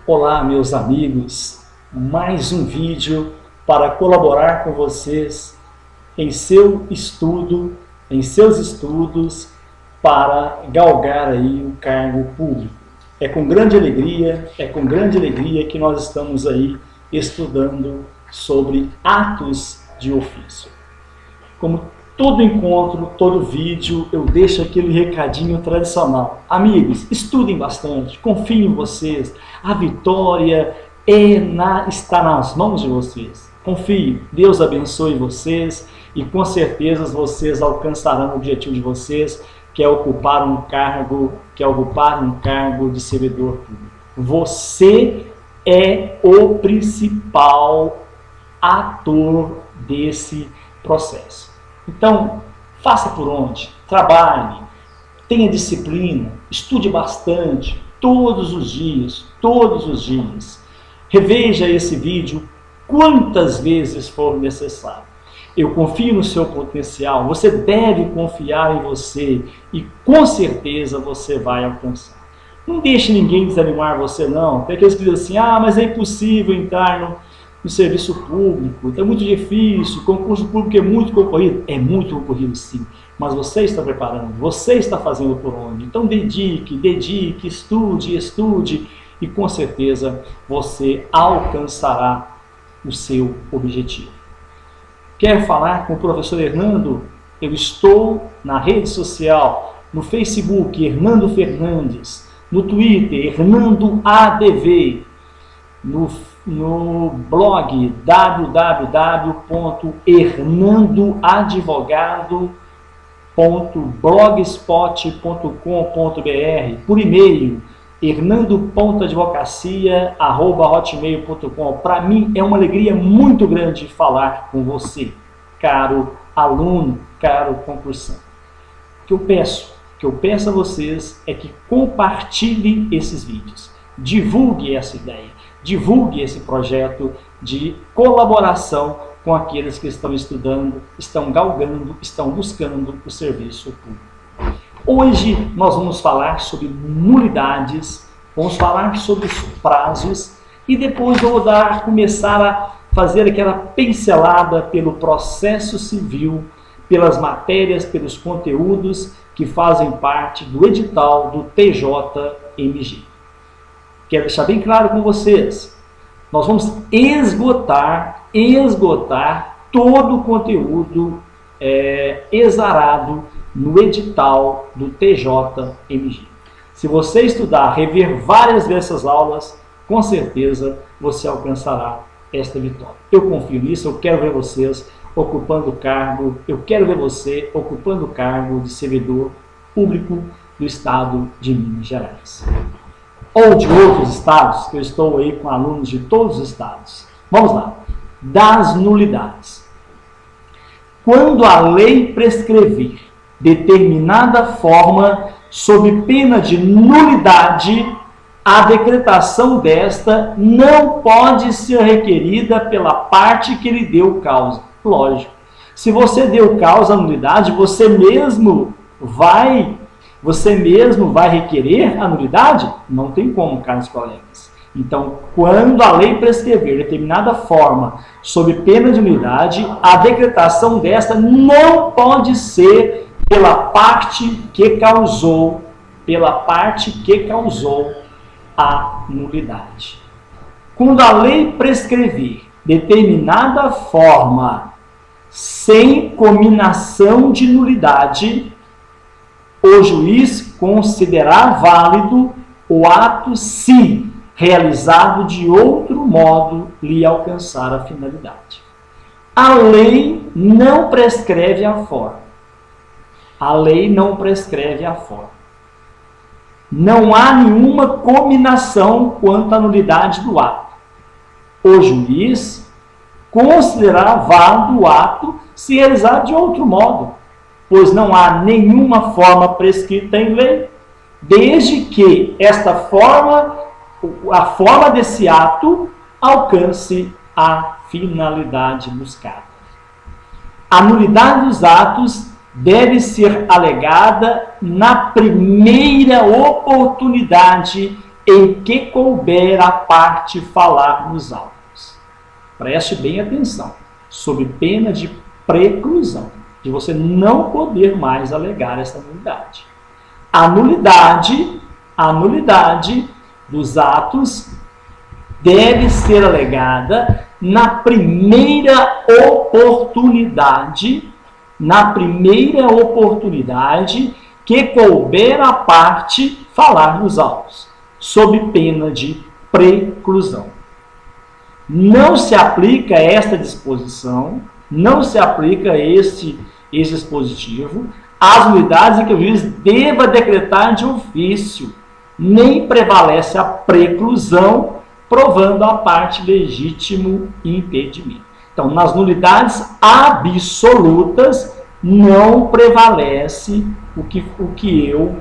Olá, meus amigos, mais um vídeo para colaborar com vocês em seu estudo, em seus estudos para galgar aí o cargo público. É com grande alegria que nós estamos aí estudando sobre atos de ofício. Como todo encontro, todo vídeo, eu deixo aquele recadinho tradicional. Amigos, estudem bastante, confiem em vocês. A vitória está nas mãos de vocês. Confiem, Deus abençoe vocês e com certeza vocês alcançarão o objetivo de vocês, que é ocupar um cargo, de servidor público. Você é o principal ator desse processo. Então, faça por onde, trabalhe, tenha disciplina, estude bastante, todos os dias. Reveja esse vídeo quantas vezes for necessário. Eu confio no seu potencial, você deve confiar em você e com certeza você vai alcançar. Não deixe ninguém desanimar você não. Tem aqueles que dizem assim, mas é impossível entrar no serviço público, é muito difícil, o concurso público é muito concorrido. É muito concorrido sim, mas você está preparando, você está fazendo por onde. Então dedique, estude e com certeza você alcançará o seu objetivo. Quer falar com o professor Hernando? Eu estou na rede social, no Facebook, Hernando Fernandes, no Twitter, Hernando ADV, no blog www.hernandoadvogado.blogspot.com.br, por e-mail hernando.advocacia@hotmail.com. Para mim é uma alegria muito grande falar com você, caro aluno, caro concursante. O que eu peço a vocês é que compartilhem esses vídeos, divulgue essa ideia, divulgue esse projeto de colaboração com aqueles que estão estudando, estão galgando, estão buscando o serviço público. Hoje nós vamos falar sobre nulidades, vamos falar sobre os prazos e depois eu vou começar a fazer aquela pincelada pelo processo civil, pelas matérias, pelos conteúdos que fazem parte do edital do TJMG. Quero deixar bem claro com vocês, nós vamos esgotar todo o conteúdo exarado no edital do TJMG. Se você estudar, rever várias dessas aulas, com certeza você alcançará esta vitória. Eu confio nisso, eu quero ver vocês ocupando o cargo, eu quero ver você ocupando o cargo de servidor público do estado de Minas Gerais. Ou de outros estados, que eu estou aí com alunos de todos os estados. Vamos lá. Das nulidades. Quando a lei prescrever determinada forma, sob pena de nulidade, a decretação desta não pode ser requerida pela parte que lhe deu causa. Lógico. Se você deu causa à nulidade, você mesmo vai requerer a nulidade? Não tem como, caros colegas. Então, quando a lei prescrever determinada forma, sob pena de nulidade, a decretação desta não pode ser pela parte que causou a nulidade. Quando a lei prescrever determinada forma sem cominação de nulidade, o juiz considerar válido o ato se realizado de outro modo lhe alcançar a finalidade. A lei não prescreve a forma. Não há nenhuma cominação quanto à nulidade do ato. O juiz considerará válido o ato se realizado de outro modo, pois não há nenhuma forma prescrita em lei, desde que a forma desse ato alcance a finalidade buscada. A nulidade dos atos deve ser alegada na primeira oportunidade em que couber a parte falar nos autos. Preste bem atenção, sob pena de preclusão, de você não poder mais alegar essa nulidade. A nulidade dos atos deve ser alegada na primeira oportunidade que couber a parte falar nos autos, sob pena de preclusão. Não se aplica esta disposição, não se aplica esse dispositivo às nulidades em que o juiz deva decretar de ofício, nem prevalece a preclusão, provando a parte legítimo impedimento. Então, nas nulidades absolutas, não prevalece o que eu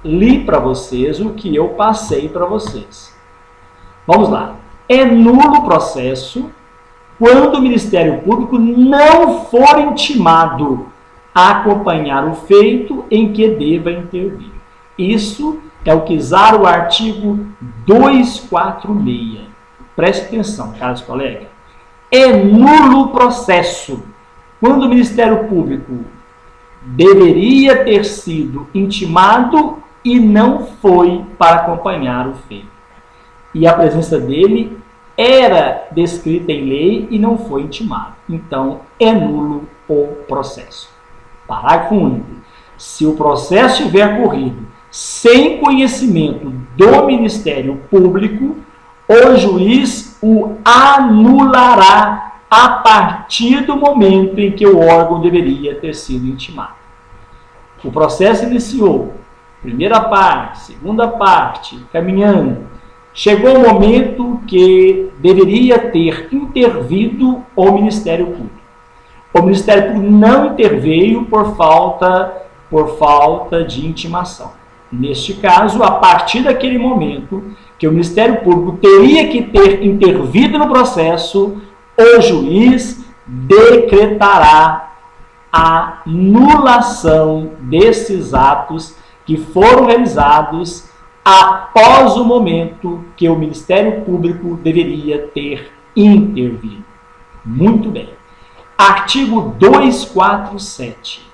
li para vocês, o que eu passei para vocês. Vamos lá. É nulo o processo quando o Ministério Público não for intimado a acompanhar o feito em que deva intervir. Isso é o que exara o artigo 246. Preste atenção, caros colegas. É nulo o processo quando o Ministério Público deveria ter sido intimado e não foi para acompanhar o feito. E a presença dele era descrita em lei e não foi intimado. Então, é nulo o processo. Parágrafo único. Se o processo tiver corrido sem conhecimento do Ministério Público, o juiz o anulará a partir do momento em que o órgão deveria ter sido intimado. O processo iniciou, primeira parte, segunda parte, caminhando. Chegou o momento que deveria ter intervido o Ministério Público. O Ministério Público não interveio por falta de intimação. Neste caso, a partir daquele momento que o Ministério Público teria que ter intervido no processo, o juiz decretará a anulação desses atos que foram realizados após o momento que o Ministério Público deveria ter intervido. Muito bem. Artigo 247.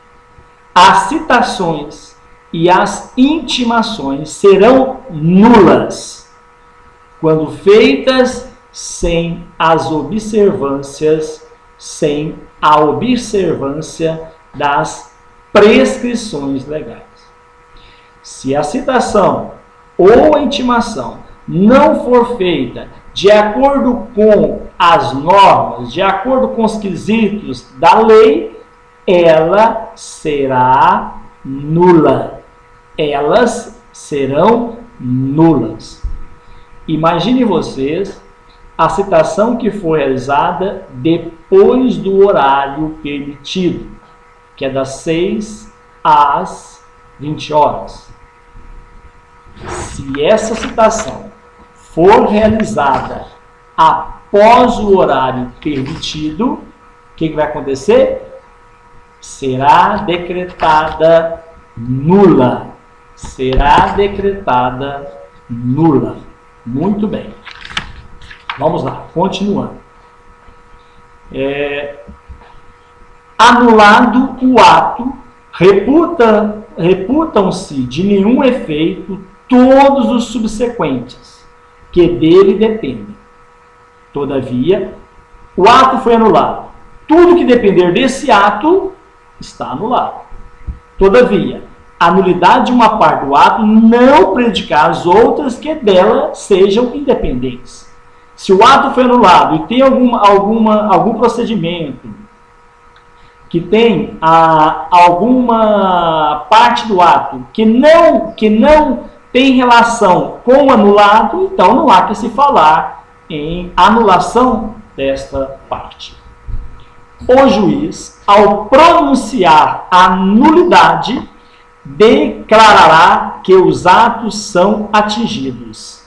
As citações e as intimações serão nulas quando feitas sem a observância das prescrições legais. Se a citação ou a intimação não for feita de acordo com as normas, de acordo com os quesitos da lei, ela será nula. Elas serão nulas. Imagine vocês a citação que foi realizada depois do horário permitido, que é das 6 às 20 horas. Se essa citação for realizada após o horário permitido, o que vai acontecer? Será decretada nula. Será decretada nula. Muito bem. Vamos lá, continuando. Anulado o ato, reputam-se de nenhum efeito todos os subsequentes, que dele dependem. Todavia, o ato foi anulado. Tudo que depender desse ato está anulado. Todavia, a nulidade de uma parte do ato não prejudicar as outras que dela sejam independentes. Se o ato foi anulado e tem algum procedimento que tem alguma parte do ato que não tem relação com o anulado, então não há que se falar em anulação desta parte. O juiz, ao pronunciar a nulidade, declarará que os atos são atingidos,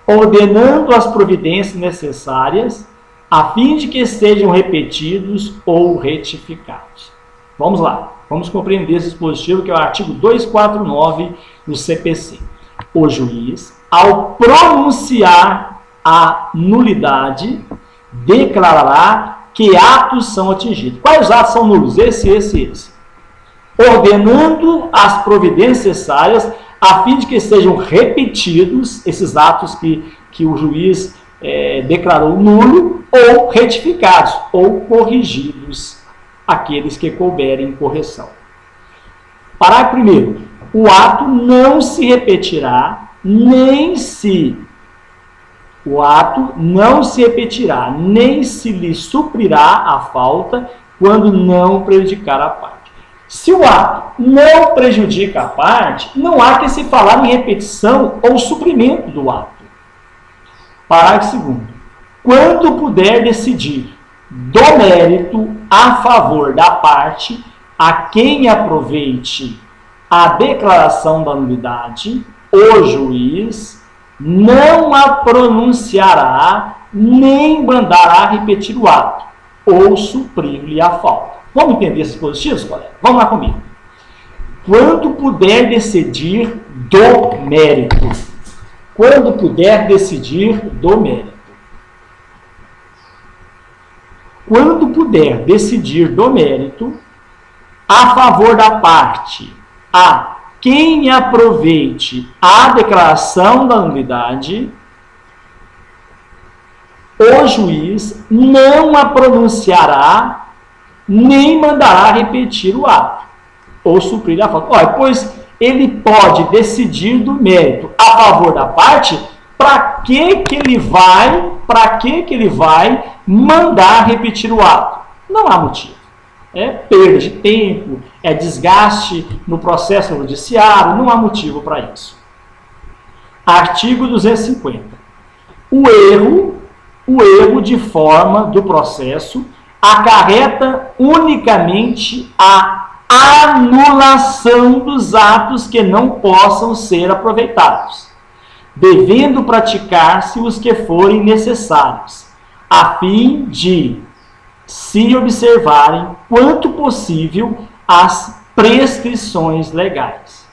ordenando as providências necessárias a fim de que sejam repetidos ou retificados. Vamos lá, vamos compreender esse dispositivo, que é o artigo 249 do CPC. O juiz, ao pronunciar a nulidade, declarará que atos são atingidos. Quais atos são nulos? Esse. Ordenando as providências necessárias a fim de que sejam repetidos esses atos que o juiz declarou nulo, ou retificados, ou corrigidos, aqueles que couberem correção. Parágrafo 1º. O ato não se repetirá, nem se lhe suprirá a falta quando não prejudicar a parte. Se o ato não prejudica a parte, não há que se falar em repetição ou suprimento do ato. Parágrafo 2º. Quando puder decidir do mérito a favor da parte a quem aproveite a declaração da nulidade, o juiz não a pronunciará nem mandará repetir o ato ou suprir-lhe a falta. Vamos entender esses positivos, colega? Vamos lá comigo. Quando puder decidir do mérito. Quando puder decidir do mérito. Quando puder decidir do mérito, a favor da parte a quem aproveite a declaração da nulidade, o juiz não a pronunciará nem mandará repetir o ato ou suprir a falta. Olha, pois ele pode decidir do mérito a favor da parte, para que ele vai mandar repetir o ato? Não há motivo. É perda de tempo, é desgaste no processo judiciário, não há motivo para isso. Artigo 250. O erro de forma do processo acarreta unicamente a anulação dos atos que não possam ser aproveitados, devendo praticar-se os que forem necessários, a fim de se observarem, quanto possível, as prescrições legais.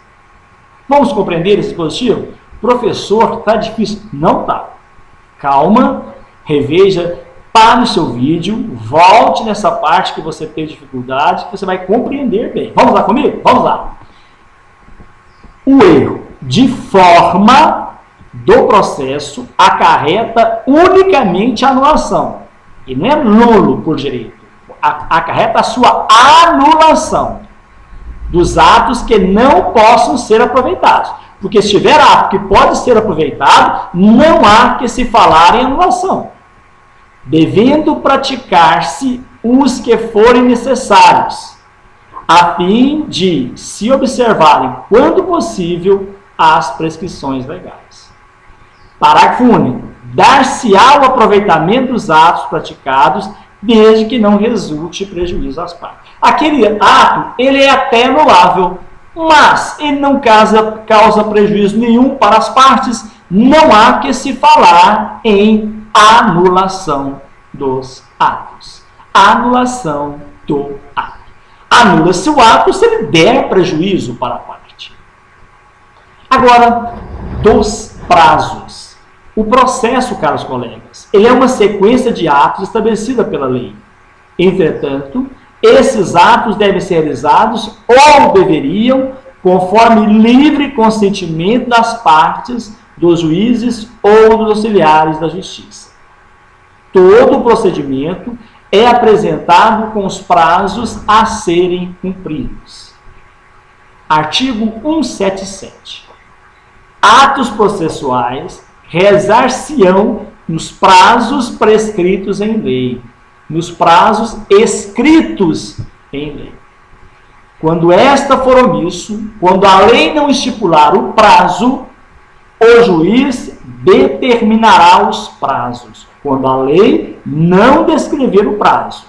Vamos compreender esse dispositivo? Professor, está difícil? Não está. Calma, reveja, pare o seu vídeo, volte nessa parte que você teve dificuldade, que você vai compreender bem. Vamos lá comigo? Vamos lá. O erro de forma do processo acarreta unicamente a anulação. E não é nulo por direito. Acarreta a sua anulação dos atos que não possam ser aproveitados. Porque se tiver ato que pode ser aproveitado, não há que se falar em anulação. Devendo praticar-se os que forem necessários, a fim de se observarem, quando possível, as prescrições legais. Parágrafo único. Dar-se-á o aproveitamento dos atos praticados, desde que não resulte prejuízo às partes. Aquele ato, ele é até anulável, mas ele não causa prejuízo nenhum para as partes, não há que se falar em anulação dos atos. Anulação do ato. Anula-se o ato se ele der prejuízo para a parte. Agora, dos prazos. O processo, caros colegas, ele é uma sequência de atos estabelecida pela lei. Entretanto, esses atos devem ser realizados ou deveriam, conforme livre consentimento das partes, dos juízes ou dos auxiliares da justiça. Todo o procedimento é apresentado com os prazos a serem cumpridos. Artigo 177. Atos processuais realizar-se-ão nos prazos prescritos em lei, nos prazos escritos em lei. Quando esta for omisso, quando a lei não estipular o prazo, o juiz determinará os prazos, quando a lei não descrever o prazo,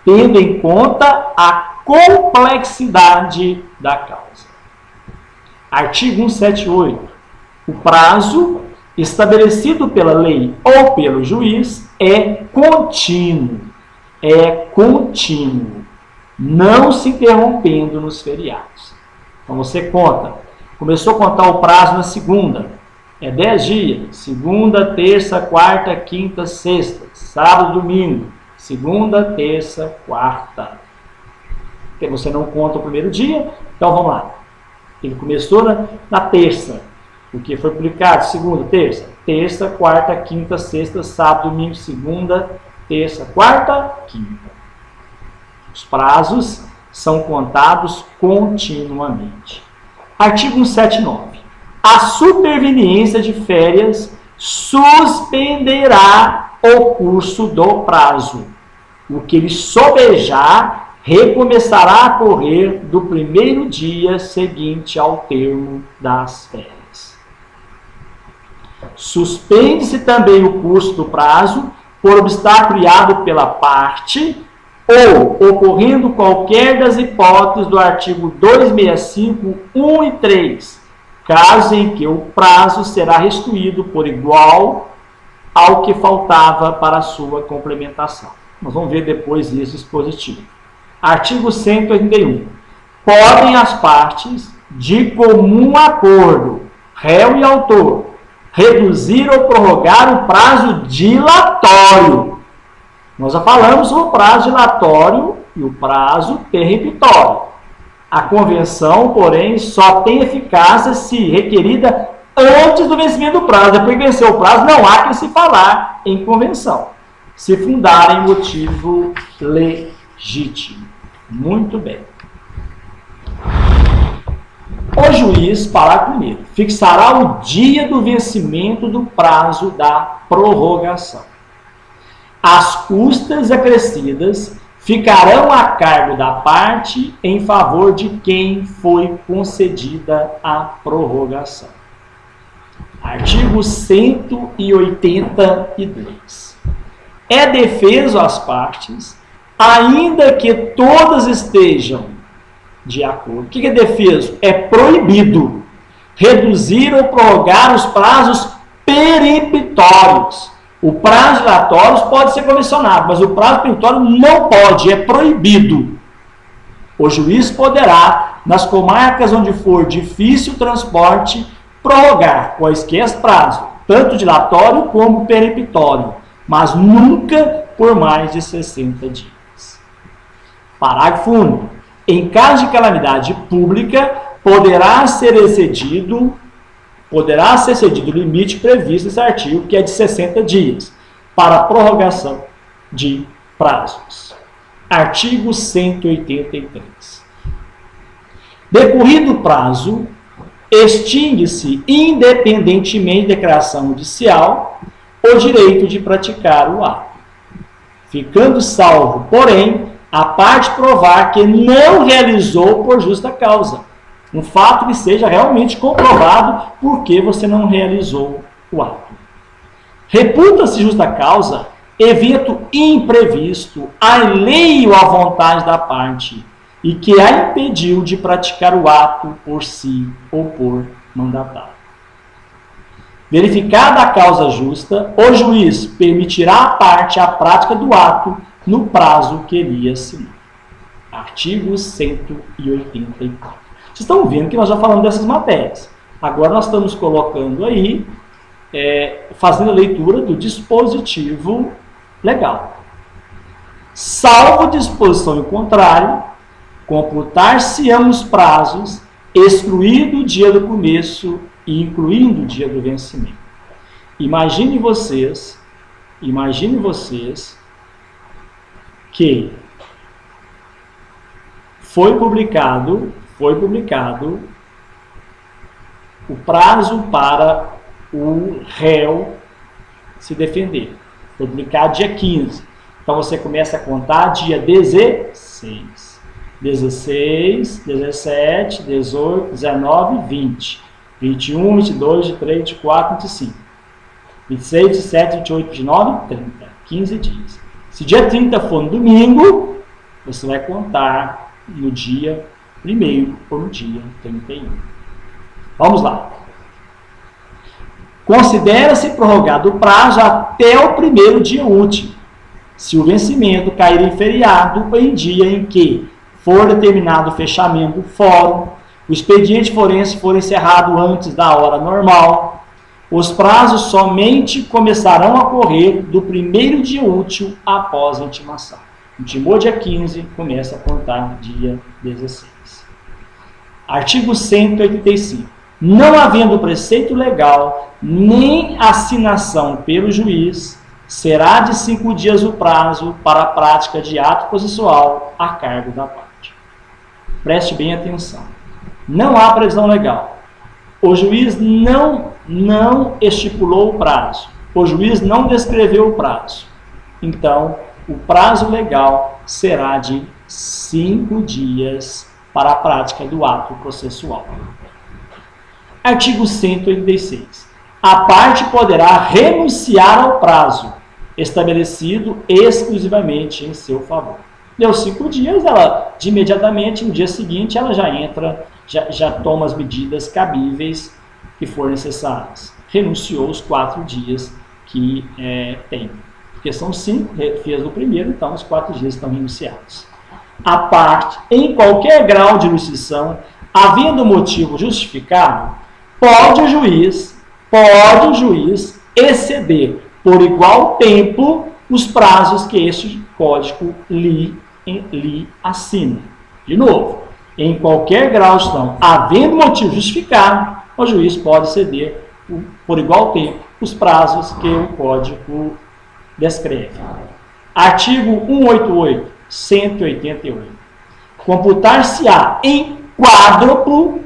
tendo em conta a complexidade da causa. Artigo 178. O prazo estabelecido pela lei ou pelo juiz é contínuo. É contínuo. não se interrompendo nos feriados. Então você conta, começou a contar o prazo na segunda, é 10 dias, segunda, terça, quarta, quinta, sexta, sábado, domingo, segunda, terça, quarta. Porque você não conta o primeiro dia, então vamos lá. Ele começou na terça, o que foi publicado segunda, terça, quarta, quinta, sexta, sábado, domingo, segunda, terça, quarta, quinta. Os prazos são contados continuamente. Artigo 179. A superveniência de férias suspenderá o curso do prazo. O que lhe sobejar recomeçará a correr do primeiro dia seguinte ao termo das férias. Suspende-se também o curso do prazo por obstáculo criado pela parte ou ocorrendo qualquer das hipóteses do artigo 265, 1 e 3, caso em que o prazo será restituído por igual ao que faltava para a sua complementação. Nós vamos ver depois esse dispositivo. Artigo 181. Podem as partes, de comum acordo, réu e autor, reduzir ou prorrogar o prazo dilatório. Nós já falamos sobre o prazo dilatório e o prazo peremptório. A convenção, porém, só tem eficácia se requerida antes do vencimento do prazo. Depois que venceu o prazo, não há que se falar em convenção, se fundar em motivo legítimo. Muito bem. O juiz, parágrafo 1º, fixará o dia do vencimento do prazo da prorrogação. As custas acrescidas ficarão a cargo da parte em favor de quem foi concedida a prorrogação. Artigo 182. É defeso às partes, ainda que todas estejam de acordo. O que é defeso? É proibido reduzir ou prorrogar os prazos peremptórios. O prazo dilatório pode ser convencionado, mas o prazo peremptório não pode, é proibido. O juiz poderá, nas comarcas onde for difícil o transporte, prorrogar quaisquer prazos, tanto dilatório como peremptório, mas nunca por mais de 60 dias. Parágrafo único. Em caso de calamidade pública, poderá ser excedido o limite previsto nesse artigo, que é de 60 dias, para a prorrogação de prazos. Artigo 183. Decorrido o prazo, extingue-se, independentemente da declaração judicial, o direito de praticar o ato, ficando salvo, porém, a parte provar que não realizou por justa causa. Um fato que seja realmente comprovado porque você não realizou o ato. Reputa-se justa causa evento imprevisto, alheio à vontade da parte, e que a impediu de praticar o ato por si ou por mandatário. Verificada a causa justa, o juiz permitirá à parte a prática do ato no prazo que ele assinou. Artigo 184. Vocês estão vendo que nós já falamos dessas matérias. Agora nós estamos colocando aí, fazendo a leitura do dispositivo legal. Salvo disposição em contrário, computar-se-ão os prazos, excluído o dia do começo e incluindo o dia do vencimento. Imagine vocês que foi publicado o prazo para o réu se defender. Foi publicado dia 15. Então você começa a contar dia 16, 17, 18, 19, 20, 21, 22, 23, 24, 25, 26, 27, 28, 29, 30. 15 dias. Se dia 30 for no domingo, você vai contar no dia 1º ou no dia 31. Vamos lá. Considera-se prorrogado o prazo até o primeiro dia útil, se o vencimento cair em feriado ou em dia em que for determinado o fechamento do fórum, o expediente forense for encerrado antes da hora normal, os prazos somente começarão a correr do primeiro dia útil após a intimação. Intimou dia 15, começa a contar dia 16. Artigo 185. Não havendo preceito legal, nem assinação pelo juiz, será de 5 dias o prazo para a prática de ato processual a cargo da parte. Preste bem atenção. Não há previsão legal. O juiz não estipulou o prazo. O juiz não descreveu o prazo. Então, o prazo legal será de 5 dias para a prática do ato processual. Artigo 186. A parte poderá renunciar ao prazo estabelecido exclusivamente em seu favor. Deu 5 dias, ela imediatamente, no dia seguinte, ela já entra, já toma as medidas cabíveis que forem necessárias. Renunciou os 4 dias que tem. Porque são 5, fez no primeiro, então os 4 dias estão renunciados. A parte, em qualquer grau de jurisdição, havendo motivo justificado, pode o juiz exceder por igual tempo os prazos que este código lhe assina. De novo, em qualquer grau de jurisdição, havendo motivo justificado, o juiz pode exceder por igual tempo os prazos que o código descreve. Artigo 188, 188. Computar-se-á em quádruplo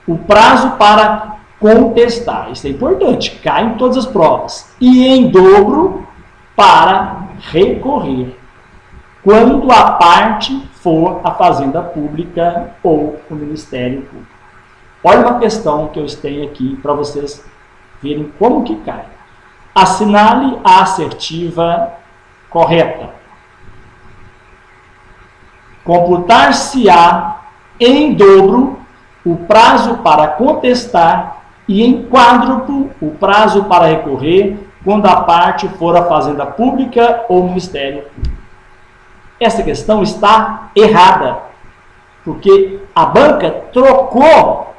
o prazo para contestar. Isso é importante, cai em todas as provas. E em dobro para recorrer, quando a parte for a Fazenda Pública ou o Ministério Público. Olha uma questão que eu tenho aqui para vocês verem como que cai. Assinale a assertiva correta. Computar-se-á em dobro o prazo para contestar e em quádruplo o prazo para recorrer quando a parte for a Fazenda Pública ou o Ministério Público. Essa questão está errada, porque a banca trocou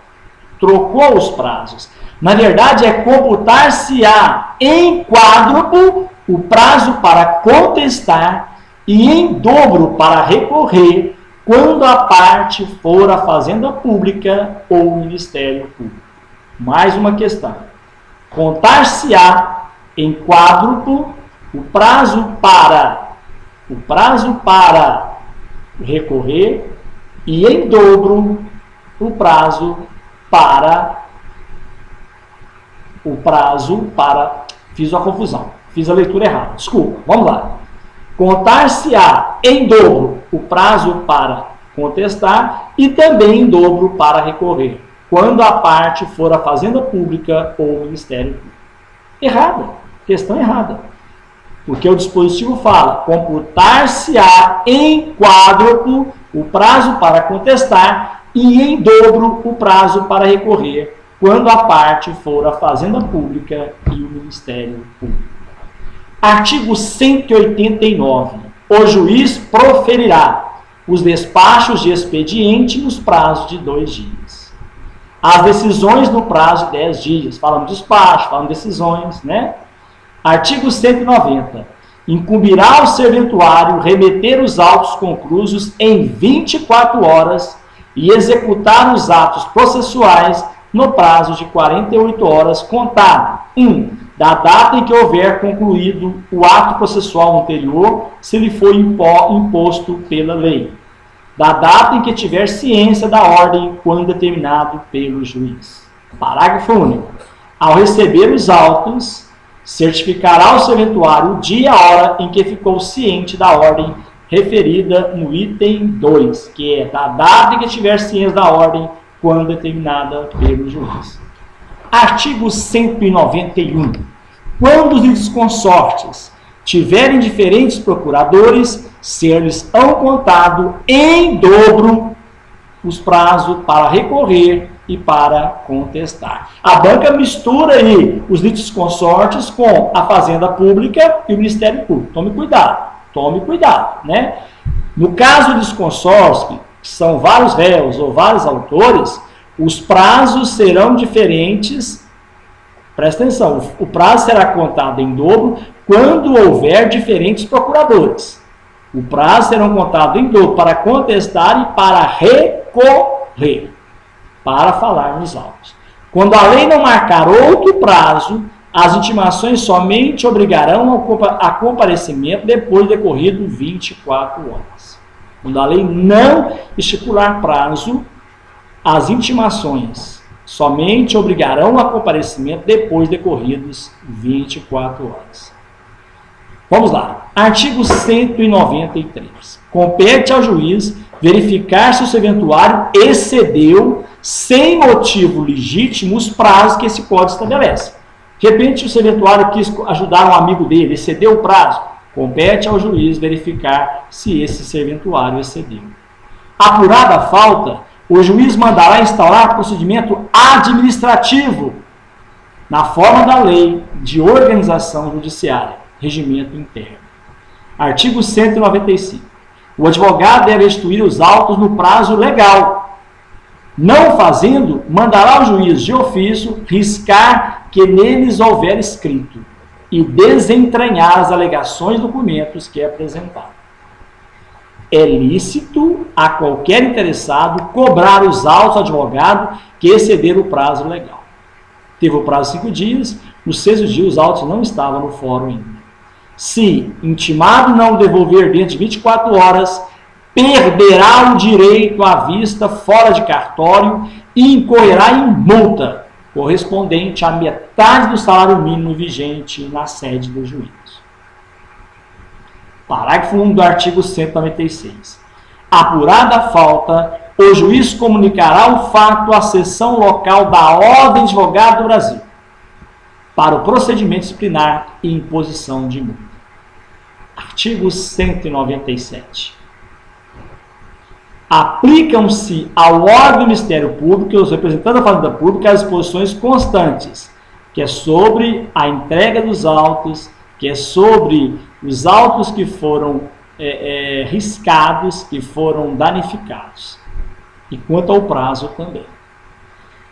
os prazos. Na verdade, é computar-se-á em quádruplo o prazo para contestar e em dobro para recorrer quando a parte for a Fazenda Pública ou o Ministério Público. Mais uma questão. Contar-se-á em quádruplo o prazo para recorrer e em dobro o prazo para fiz uma confusão, fiz a leitura errada, desculpa, vamos lá. Contar-se-á em dobro o prazo para contestar e também em dobro para recorrer, quando a parte for a Fazenda Pública ou o Ministério Público. Errada, questão errada. Porque o dispositivo fala, computar-se-á em quádruplo o prazo para contestar e em dobro o prazo para recorrer, quando a parte for a Fazenda Pública e o Ministério Público. Artigo 189. O juiz proferirá os despachos de expediente nos prazos de 2 dias. As decisões no prazo de 10 dias. Falamos de despacho, falamos de decisões, né? Artigo 190. Incumbirá ao serventuário remeter os autos conclusos em 24 horas e executar os atos processuais no prazo de 48 horas contado 1. Da data em que houver concluído o ato processual anterior, se lhe for imposto pela lei. Da data em que tiver ciência da ordem quando determinado pelo juiz. Parágrafo único. Ao receber os autos, certificará ao serventuário o dia e a hora em que ficou ciente da ordem referida no item 2, que é da data em que tiver ciência da ordem quando determinada pelo juiz. Artigo 191. Quando os litisconsortes tiverem diferentes procuradores, ser-lhes-ão contado em dobro os prazos para recorrer e para contestar. A banca mistura aí os litisconsortes com a Fazenda Pública e o Ministério Público. Tome cuidado, né? No caso dos consórcios, que são vários réus ou vários autores, os prazos serão diferentes. Presta atenção, o prazo será contado em dobro quando houver diferentes procuradores. O prazo será contado em dobro para contestar e para recorrer, para falar nos autos. Quando a lei não marcar outro prazo, as intimações somente obrigarão a comparecimento depois de decorrido 24 horas. Quando a lei não estipular prazo, as intimações somente obrigarão a comparecimento depois de decorridos 24 horas. Vamos lá. Artigo 193. Compete ao juiz verificar se o serventuário excedeu, sem motivo legítimo, os prazos que esse código estabelece. De repente, o serventuário quis ajudar um amigo dele, excedeu o prazo. Compete ao juiz verificar se esse serventuário excedeu. Apurada a falta, o juiz mandará instaurar procedimento administrativo na forma da lei de organização judiciária, regimento interno. Artigo 195. O advogado deve restituir os autos no prazo legal. Não fazendo, mandará o juiz de ofício riscar que neles houver escrito e desentranhar as alegações e documentos que apresentar. É lícito a qualquer interessado cobrar os autos ao advogado que exceder o prazo legal. Teve o prazo de 5 dias, nos 6º dia os autos não estavam no fórum ainda. Se intimado não devolver dentro de 24 horas, perderá o direito à vista fora de cartório e incorrerá em multa correspondente à metade do salário mínimo vigente na sede do juiz. Parágrafo 1 do artigo 196. Apurada a falta, o juiz comunicará o fato à seção local da Ordem de Advogados do Brasil para o procedimento disciplinar e imposição de multa. Artigo 197. Aplicam-se ao órgão do Ministério Público e aos representantes da Fazenda Pública as disposições constantes, que é sobre a entrega dos autos, que é sobre os autos que foram riscados, que foram danificados. E quanto ao prazo também.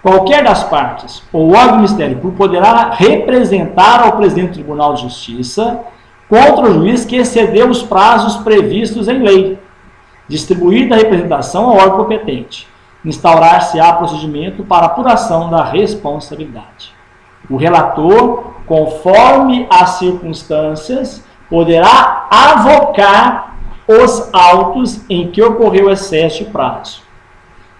Qualquer das partes ou órgão do Ministério Público poderá representar ao presidente do Tribunal de Justiça contra o juiz que excedeu os prazos previstos em lei, distribuir da representação ao órgão competente, instaurar-se-á procedimento para apuração da responsabilidade. O relator, conforme as circunstâncias, poderá avocar os autos em que ocorreu excesso de prazo,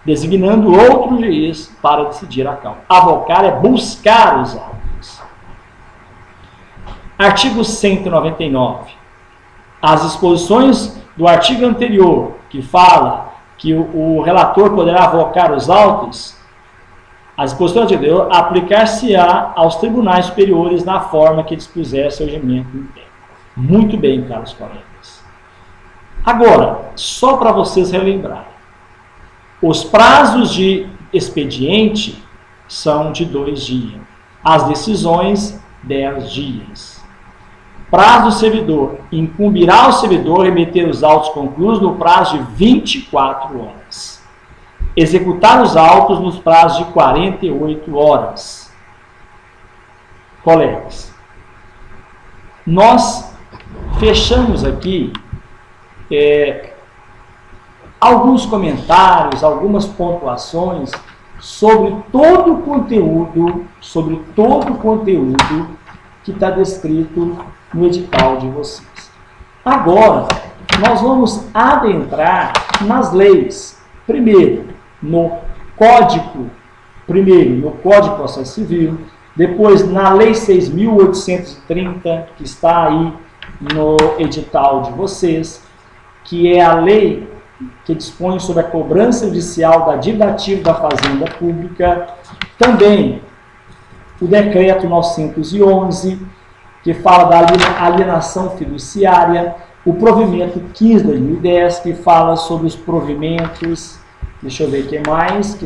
designando outro juiz para decidir a causa. Avocar é buscar os autos. Artigo 199. As disposições do artigo anterior, que fala que o relator poderá avocar os autos, as disposições anteriores aplicar-se-á aos tribunais superiores na forma que dispuser seu regimento interno. Muito bem, caros colegas. Agora, só para vocês relembrarem, os prazos de expediente são de 2 dias. As decisões, 10 dias. Prazo do servidor. Incumbirá o servidor remeter os autos concluídos no prazo de 24 horas. Executar os autos nos prazos de 48 horas. Colegas, nós fechamos aqui alguns comentários, algumas pontuações sobre todo o conteúdo, que está descrito no edital de vocês. Agora, nós vamos adentrar nas leis. Primeiro, no Código de Processo Civil, depois na Lei 6.830, que está aí no edital de vocês, que é a lei que dispõe sobre a cobrança judicial da dívida ativa da Fazenda Pública, também o Decreto 911, que fala da alienação fiduciária, o Provimento 15 de 2010, que fala sobre os provimentos, deixa eu ver o que mais, que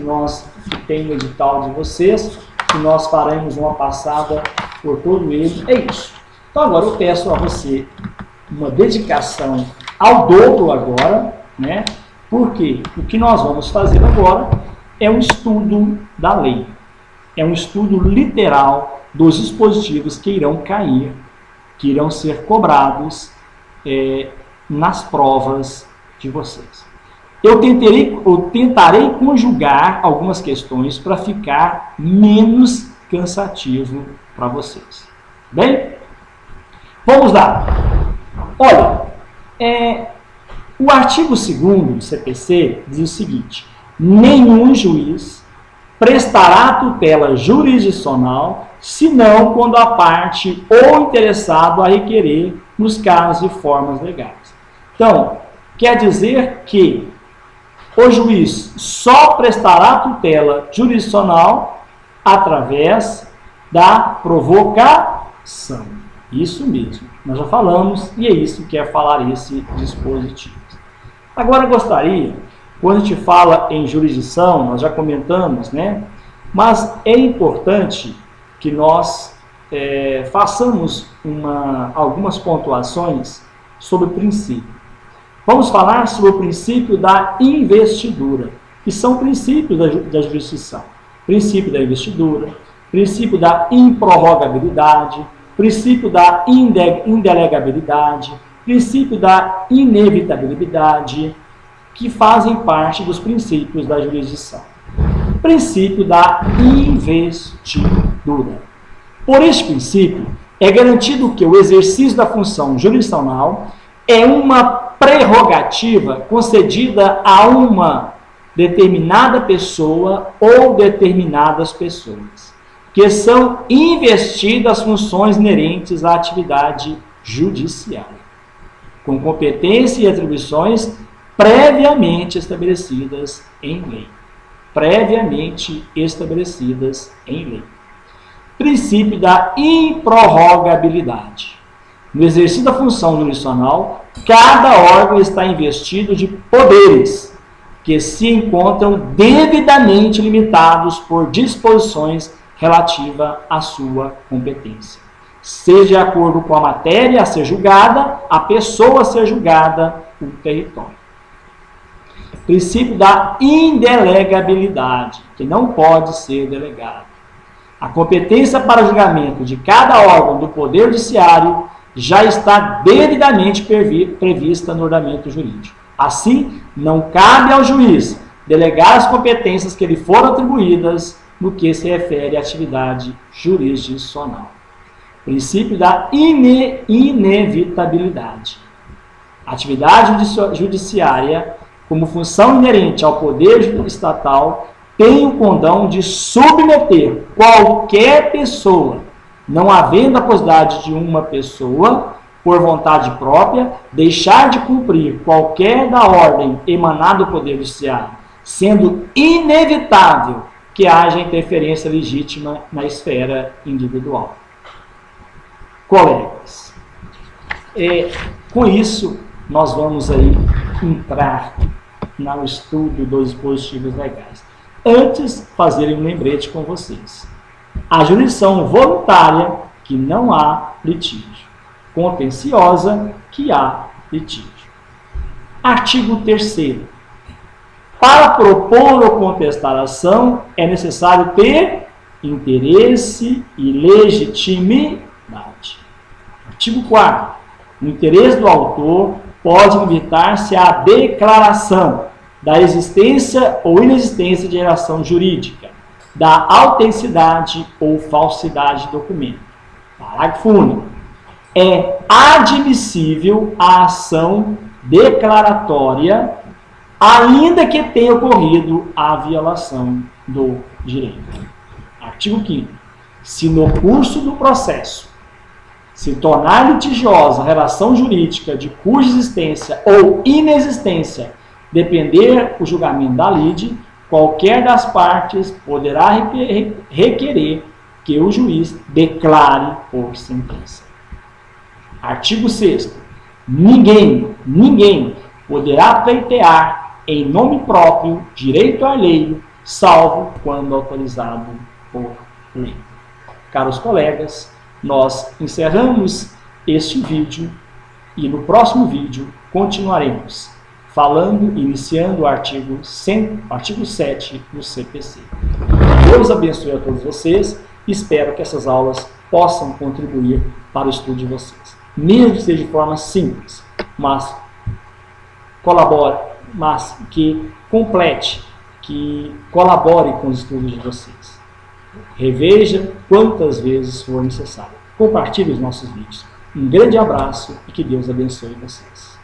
tem no edital de vocês, que nós faremos uma passada por todo ele. É isso. Então agora eu peço a você uma dedicação ao dobro agora, né? Porque o que nós vamos fazer agora é um estudo da lei. É um estudo literal dos dispositivos que irão cair, que irão ser cobrados nas provas de vocês. Eu tentarei conjugar algumas questões para ficar menos cansativo para vocês. Bem? Vamos lá. Olha, o artigo 2º do CPC diz o seguinte: nenhum juiz prestará tutela jurisdicional, senão quando a parte ou interessado a requerer nos casos e formas legais. Então, quer dizer que o juiz só prestará tutela jurisdicional através da provocação. Isso mesmo, nós já falamos e é isso que quer falar esse dispositivo. Agora gostaria, quando a gente fala em jurisdição, nós já comentamos, né? Mas é importante que nós façamos algumas pontuações sobre o princípio. Vamos falar sobre o princípio da investidura, que são princípios da jurisdição. Princípio da investidura, princípio da improrrogabilidade, princípio da indelegabilidade, princípio da inevitabilidade, que fazem parte dos princípios da jurisdição. Princípio da investidura. Por este princípio, é garantido que o exercício da função jurisdicional é uma prerrogativa concedida a uma determinada pessoa ou determinadas pessoas, que são investidas funções inerentes à atividade judiciária, com competência e atribuições previamente estabelecidas em lei. Previamente estabelecidas em lei. Princípio da improrrogabilidade. No exercício da função jurisdicional, cada órgão está investido de poderes que se encontram devidamente limitados por disposições relativas à sua competência, seja de acordo com a matéria a ser julgada, a pessoa a ser julgada, o território. Princípio da indelegabilidade, que não pode ser delegado. A competência para julgamento de cada órgão do Poder Judiciário já está devidamente prevista no ordenamento jurídico. Assim, não cabe ao juiz delegar as competências que lhe foram atribuídas no que se refere à atividade jurisdicional. Princípio da inevitabilidade. A atividade judiciária, como função inerente ao poder estatal, tem o condão de submeter qualquer pessoa, não havendo a possibilidade de uma pessoa, por vontade própria, deixar de cumprir qualquer da ordem emanada do Poder Judiciário, sendo inevitável que haja interferência legítima na esfera individual. Colegas, com isso, nós vamos aí entrar no estudo dos dispositivos legais. Antes, fazerem um lembrete com vocês. A jurisdição voluntária, que não há litígio. Contenciosa, que há litígio. Artigo 3º. Para propor ou contestar a ação, é necessário ter interesse e legitimidade. Artigo 4º. O interesse do autor pode limitar-se à declaração da existência ou inexistência de relação jurídica, da autenticidade ou falsidade do documento. Parágrafo único. É admissível a ação declaratória, ainda que tenha ocorrido a violação do direito. Artigo 5º. Se no curso do processo se tornar litigiosa a relação jurídica de cuja existência ou inexistência depender o julgamento da lide, qualquer das partes poderá requerer que o juiz declare por sentença. Artigo 6º. Ninguém poderá pleitear em nome próprio direito alheio, salvo quando autorizado por lei. Caros colegas, nós encerramos este vídeo e no próximo vídeo continuaremos iniciando o artigo 7 do CPC. Deus abençoe a todos vocês. Espero que essas aulas possam contribuir para o estudo de vocês. Mesmo que seja de forma simples, mas colabore, mas que complete, que colabore com os estudos de vocês. Reveja quantas vezes for necessário. Compartilhe os nossos vídeos. Um grande abraço e que Deus abençoe vocês.